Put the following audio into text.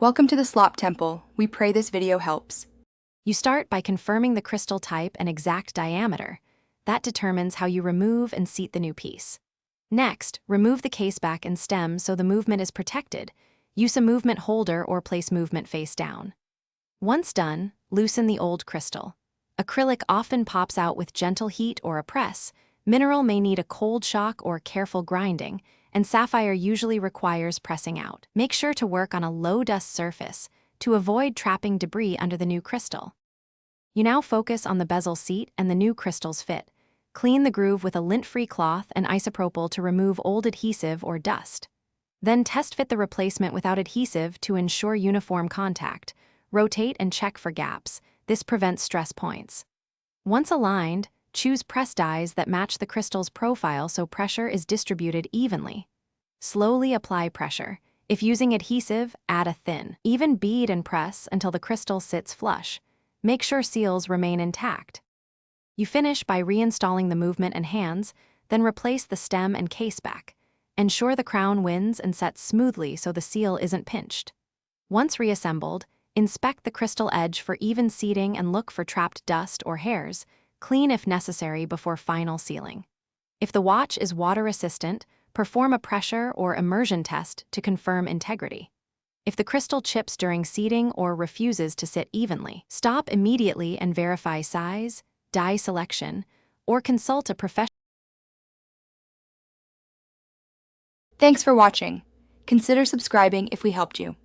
Welcome to the Slop Temple. We pray this video helps. You start by confirming the crystal type and exact diameter. That determines how you remove and seat the new piece. Next, remove the case back and stem so the movement is protected. Use a movement holder or place movement face down. Once done, loosen the old crystal. Acrylic often pops out with gentle heat or a press. Mineral may need a cold shock or careful grinding, and sapphire usually requires pressing out. Make sure to work on a low-dust surface to avoid trapping debris under the new crystal. You now focus on the bezel seat and the new crystal's fit. Clean the groove with a lint-free cloth and isopropyl to remove old adhesive or dust. Then test fit the replacement without adhesive to ensure uniform contact. Rotate and check for gaps. This prevents stress points. Once aligned, choose press dies that match the crystal's profile so pressure is distributed evenly. Slowly apply pressure. If using adhesive, add a thin, even bead and press until the crystal sits flush. Make sure seals remain intact. You finish by reinstalling the movement and hands, then replace the stem and case back. Ensure the crown wins and sets smoothly so the seal isn't pinched. Once reassembled, inspect the crystal edge for even seating and look for trapped dust or hairs. Clean if necessary before final sealing. If the watch is water-resistant, perform a pressure or immersion test to confirm integrity. If the crystal chips during seating or refuses to sit evenly, stop immediately and verify size, die selection, or consult a professional. Thanks for watching. Consider subscribing if we helped you.